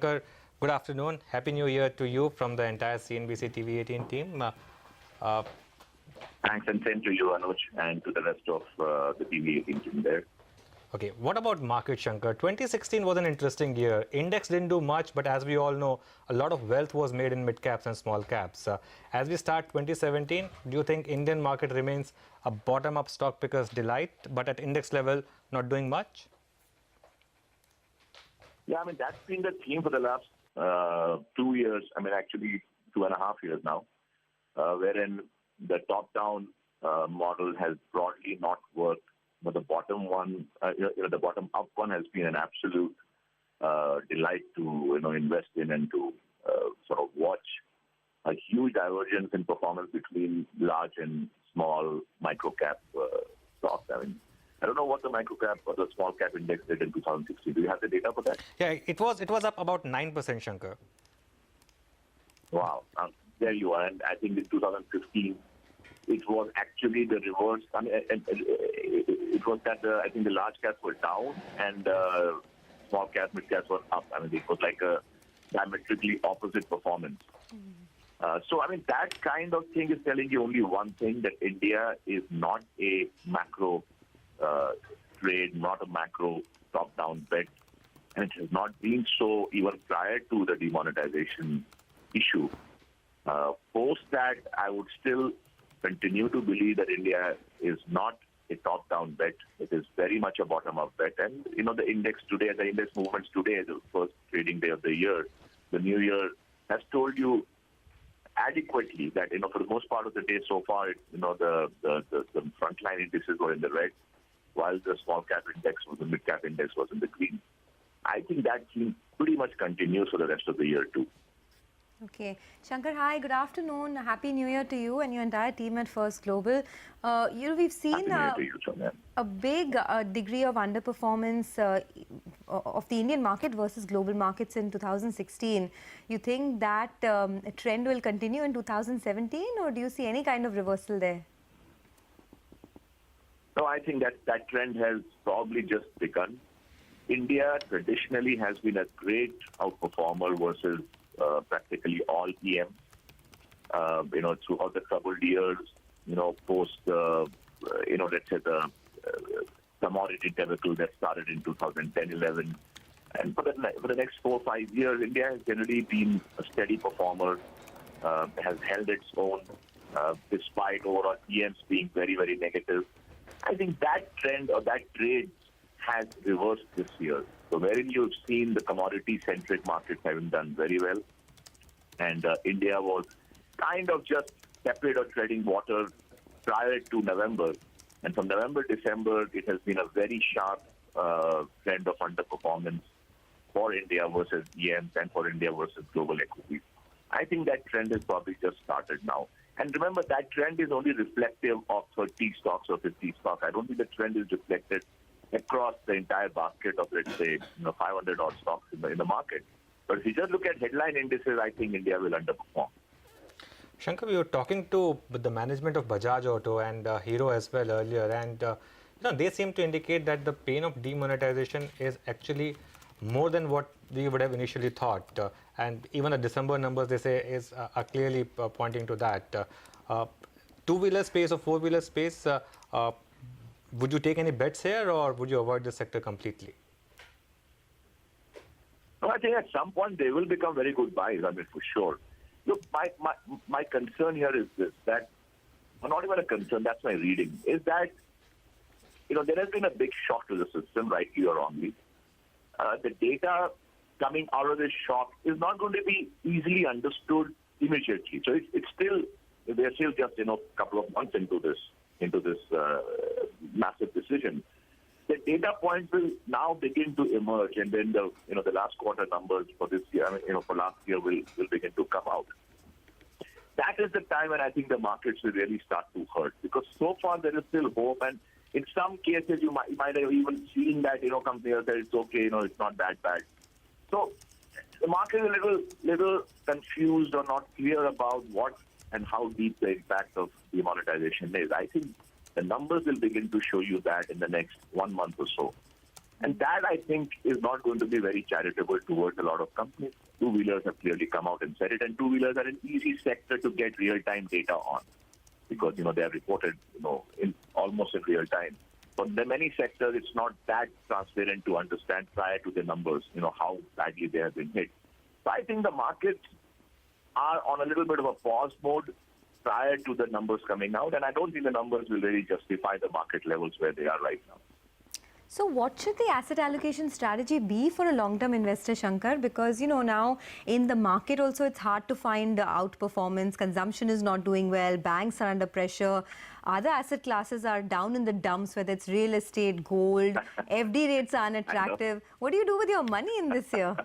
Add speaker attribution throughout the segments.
Speaker 1: Good afternoon. Happy New Year to you from the entire CNBC TV18 team. Uh,
Speaker 2: Thanks, and same to you, Anuj, and to the rest of the TV18 team there.
Speaker 1: okay, what about market, Shankar? 2016 was an interesting year. Index didn't do much, but as we all know, a lot of wealth was made in mid caps and small caps. As we start 2017, do you think Indian market remains a bottom-up stock picker's delight, but at index level, not doing much?
Speaker 2: Yeah, I mean, that's been the theme for the last 2 years. I mean, actually 2.5 years now, wherein the top-down model has broadly not worked, but the bottom one, the bottom-up one has been an absolute delight to invest in and to sort of watch a huge divergence in performance between large and small micro-cap stocks. I mean, I don't know what the micro-cap or the small-cap index did in 2016. Do you have the data for that?
Speaker 1: Yeah, it was up about 9%, Shankar.
Speaker 2: Wow. There you are. And I think in 2015, it was actually the reverse. I mean, it was that I think the large caps were down and small caps, mid caps were up. I mean, it was like a diametrically opposite performance. So, I mean, that kind of thing is telling you only one thing, that India is not a macro trade, not a macro top-down bet. And it has not been so even prior to the demonetization issue. Post that, I would still continue to believe that India is not a top-down bet. It is very much a bottom-up bet. And, the index today, the index movements today, the first trading day of the year, the new year, has told you adequately that, for the most part of the day so far, the frontline indices were in the red, while the small-cap index or the mid-cap index was in the green. I think that theme pretty much continues for the rest of the year, too.
Speaker 3: Okay. Shankar, hi, good afternoon. Happy New Year to you and your entire team at First Global. We've seen a big degree of underperformance of the Indian market versus global markets in 2016. You think that trend will continue in 2017, or do you see any kind of reversal there?
Speaker 2: No, I think that trend has probably just begun. India traditionally has been a great outperformer versus practically all EM. Throughout the troubled years, post, let's say the commodity debacle that started in 2010-11. And for the next 4 or 5 years, India has generally been a steady performer, has held its own despite overall EMs being very, very negative. I think that trend or that trade has reversed this year. So wherein you've seen the commodity-centric markets having done very well, and India was kind of just tepid or treading water prior to November. And from November, December, it has been a very sharp trend of underperformance for India versus EMs and for India versus global equities. I think that trend has probably just started now. And remember, that trend is only reflective of 30 stocks or 50 stocks. I don't think the trend is reflected across the entire basket of, let's say, 500 odd stocks in the market. But if you just look at headline indices, I think India will underperform.
Speaker 1: Shankar, we were talking to the management of Bajaj Auto and Hero as well earlier, and they seem to indicate that the pain of demonetization is actually more than what we would have initially thought. And even the December numbers, they say, are clearly pointing to that. Two-wheeler space or four-wheeler space, would you take any bets here, or would you avoid the sector completely?
Speaker 2: No, I think at some point they will become very good buys, I mean, for sure. Look, my concern here is this, that, well, not even a concern, that's my reading, is that, there has been a big shock to the system, rightly or wrongly. The data coming out of this shock is not going to be easily understood immediately. So they're still just, a couple of months into this massive decision. The data points will now begin to emerge, and then the last quarter numbers for this year, for last year will begin to come out. That is the time when I think the markets will really start to hurt, because so far there is still hope, and in some cases you might have even seen that companies say it's okay, it's not that bad. So the market is a little confused or not clear about what and how deep the impact of demonetization is. I think the numbers will begin to show you that in the next 1 month or so. And that, I think, is not going to be very charitable towards a lot of companies. Two-wheelers have clearly come out and said it, and two-wheelers are an easy sector to get real-time data on because, they are reported, in almost in real time. But in many sectors, it's not that transparent to understand prior to the numbers, how badly they have been hit. So I think the markets are on a little bit of a pause mode prior to the numbers coming out, and I don't think the numbers will really justify the market levels where they are right now.
Speaker 3: So what should the asset allocation strategy be for a long-term investor, Shankar? Because, now in the market also it's hard to find outperformance. Consumption is not doing well. Banks are under pressure. Other asset classes are down in the dumps, whether it's real estate, gold, FD rates are unattractive. What do you do with your money in this year?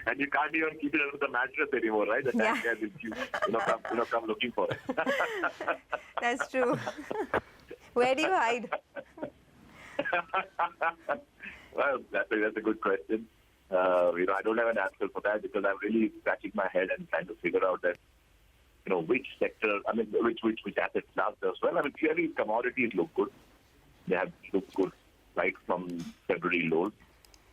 Speaker 2: And you can't even keep it under the mattress anymore, right? The tax guy will come looking for it.
Speaker 3: That's true. Where do you hide?
Speaker 2: Well, that's a good question. I don't have an answer for that because I'm really scratching my head and trying to figure out that, which sector, which asset class does well. Clearly commodities look good. They have looked good right from February lows.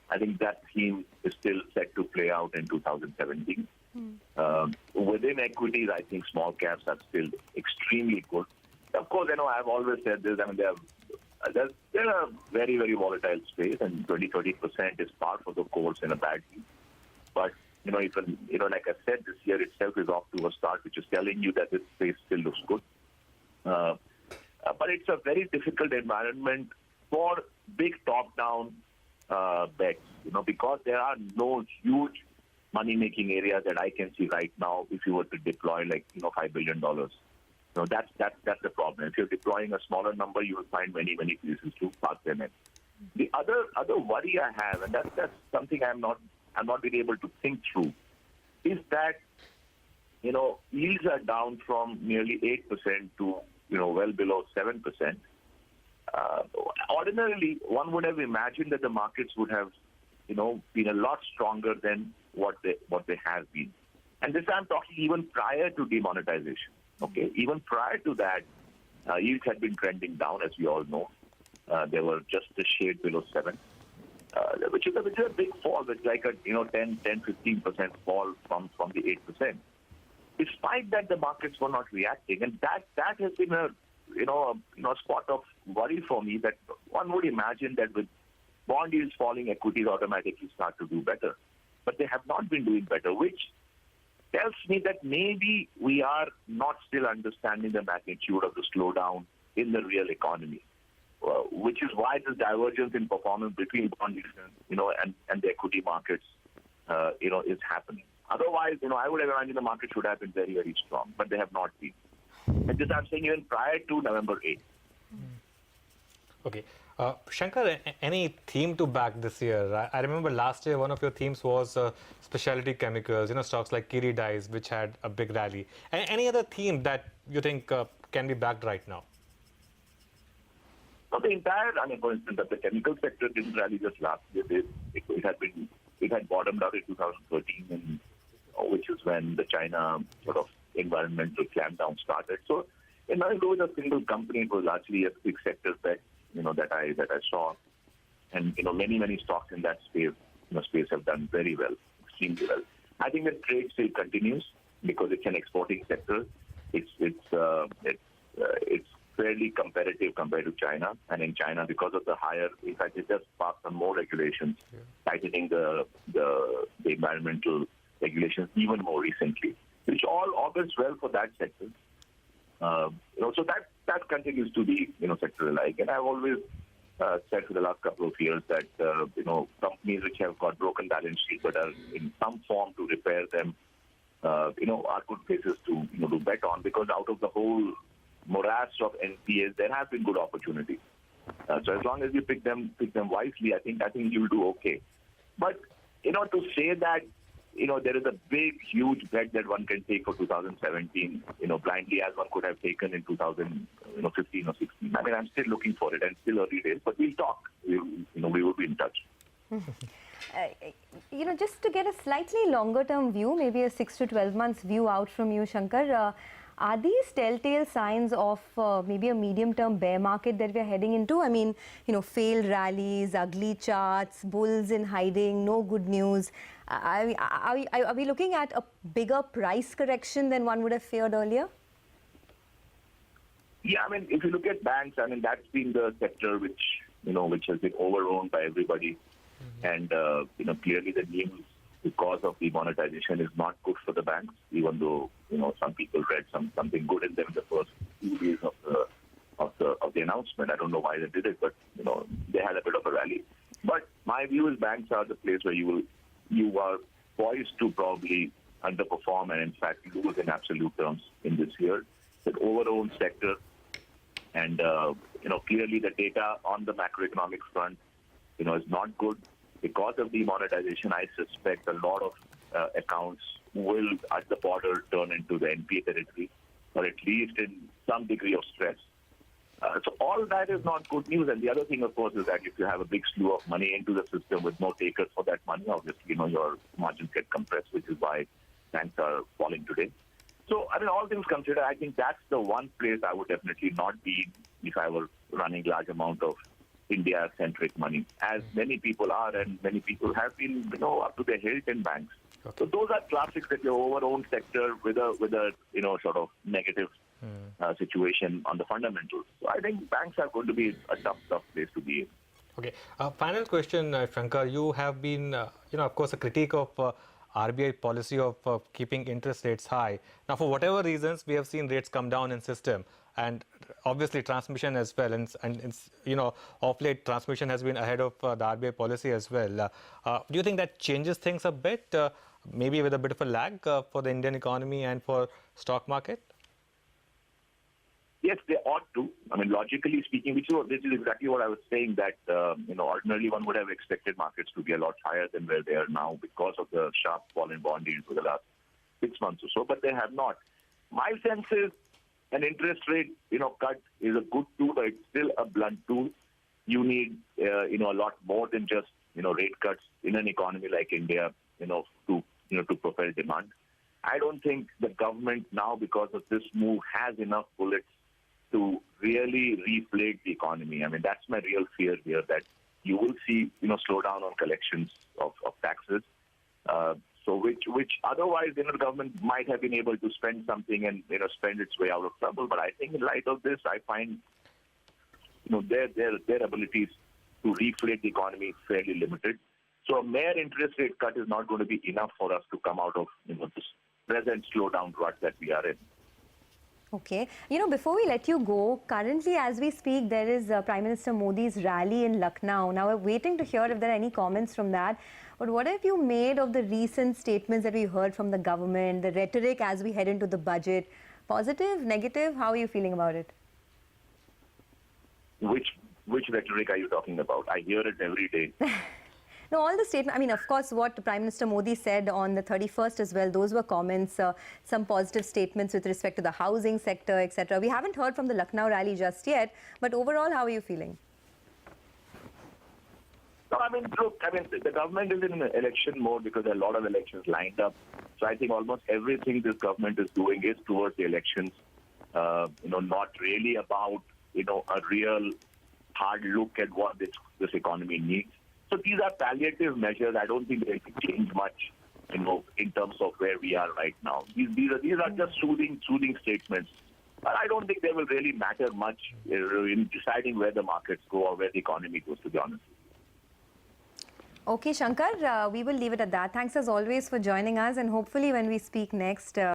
Speaker 2: I think that theme is still set to play out in 2017. Within equities, I think small caps are still extremely good. Of course, I've always said this. They're a very, very volatile space, and 20-30% is par for the course in a bad year. But even like I said, this year itself is off to a start, which is telling you that this space still looks good. But it's a very difficult environment for big top-down bets, because there are no huge money-making areas that I can see right now. If you were to deploy $5 billion. That's the problem. If you're deploying a smaller number, you will find many places to park them in. The other worry I have, and that's something I'm not been able to think through, is that yields are down from nearly 8% to well below 7%. Ordinarily, one would have imagined that the markets would have been a lot stronger than what they have been. And this I'm talking even prior to demonetization. Okay, even prior to that, yields had been trending down, as we all know. They were just a shade below 7, which is a big fall. It's like a 10-15% fall from the 8%. Despite that, the markets were not reacting, and that has been a spot of worry for me. That one would imagine that with bond yields falling, equities automatically start to do better, but they have not been doing better, which tells me that maybe we are not still understanding the magnitude of the slowdown in the real economy, which is why this divergence in performance between bond yields, and the equity markets, is happening. Otherwise, I would have imagined the market should have been very, very strong, but they have not been. And this I'm saying even prior to November 8th.
Speaker 1: Okay. Shankar, any theme to back this year? I remember last year one of your themes was specialty chemicals, stocks like Kiri Dyes, which had a big rally. Any other theme that you think can be backed right now?
Speaker 2: So the entire, for instance, the chemical sector didn't rally just last year. It had bottomed out in 2013, and which is when the China sort of environmental clampdown started. So, it was a single company. It was actually a big sector bet, that I saw, and many stocks in that space have done very well, extremely well. I think the trade still continues because it's an exporting sector. It's fairly competitive compared to China, and in China, because of the higher, in fact, it just passed on more regulations, tightening the environmental regulations even more recently, which all augurs well for that sector. So that continues to be sector-alike, and I've always said for the last couple of years that companies which have got broken balance sheets but are in some form to repair them, are good places to to bet on, because out of the whole morass of NPAs, there have been good opportunities. So as long as you pick them wisely, I think you'll do okay. But to say that there is a big, huge bet that one can take for 2017, blindly as one could have taken in 2015 or 16. I'm still looking for it, and still early days, but we'll talk. We will be in touch.
Speaker 3: Just to get a slightly longer term view, maybe a 6 to 12 months view out from you, Shankar, Are these telltale signs of maybe a medium-term bear market that we're heading into? I mean, failed rallies, ugly charts, bulls in hiding, no good news. Are we looking at a bigger price correction than one would have feared earlier?
Speaker 2: Yeah, I mean, if you look at banks, I mean, that's been the sector which has been overowned by everybody. And, clearly the news because of demonetization is not good for the banks, even though, some people read something good in them in the first few days of the announcement. I don't know why they did it, but, they had a bit of a rally. But my view is banks are the place where you are poised to probably underperform and, in fact, lose in absolute terms in this year. It's an overowned sector. And, clearly the data on the macroeconomic front, is not good. Because of demonetization, I suspect a lot of accounts will, at the border, turn into the NPA territory, or at least in some degree of stress. So all that is not good news. And the other thing, of course, is that if you have a big slew of money into the system with no takers for that money, obviously, your margins get compressed, which is why banks are falling today. So, I mean, all things considered, I think that's the one place I would definitely not be if I were running large amount of India-centric money, as many people are, and many people have been, up to their hilt in banks. Okay. So those are classics that your overowned sector with a sort of negative situation on the fundamentals. So I think banks are going to be a tough place to be in.
Speaker 1: Okay. Final question, Shankar. You have been, of course, a critique of RBI policy of keeping interest rates high. Now, for whatever reasons, we have seen rates come down in system, and obviously transmission as well. And of late, transmission has been ahead of the RBI policy as well. Do you think that changes things a bit, maybe with a bit of a lag for the Indian economy and for stock market?
Speaker 2: Yes, they ought to. I mean, logically speaking, this is exactly what I was saying, that, ordinarily one would have expected markets to be a lot higher than where they are now because of the sharp fall in bond yields for the last 6 months or so, but they have not. My sense is an interest rate, cut is a good tool, but it's still a blunt tool. You need, a lot more than just, rate cuts in an economy like India, to propel demand. I don't think the government now, because of this move, has enough bullets to really reflate the economy. I mean, that's my real fear here, that you will see, slowdown on collections of taxes. So which otherwise, the government might have been able to spend something and, spend its way out of trouble. But I think in light of this, I find, their abilities to reflate the economy is fairly limited. So a mere interest rate cut is not going to be enough for us to come out of, this present slowdown rut that we are in.
Speaker 3: Okay. Before we let you go, currently as we speak, there is Prime Minister Modi's rally in Lucknow. Now, we're waiting to hear if there are any comments from that. But what have you made of the recent statements that we heard from the government, the rhetoric as we head into the budget? Positive, negative? How are you feeling about it?
Speaker 2: Which rhetoric are you talking about? I hear it every day.
Speaker 3: No, all the statements, I mean, of course, what Prime Minister Modi said on the 31st as well, those were comments, some positive statements with respect to the housing sector, etc. We haven't heard from the Lucknow rally just yet, but overall, how are you feeling?
Speaker 2: No, I mean, look, the government is in election mode because there are a lot of elections lined up. So I think almost everything this government is doing is towards the elections, not really about, a real hard look at what this economy needs. So these are palliative measures. I don't think they will change much, in terms of where we are right now. These are just soothing statements. But I don't think they will really matter much in deciding where the markets go or where the economy goes, to be honest.
Speaker 3: Okay, Shankar, we will leave it at that. Thanks as always for joining us, and hopefully when we speak next,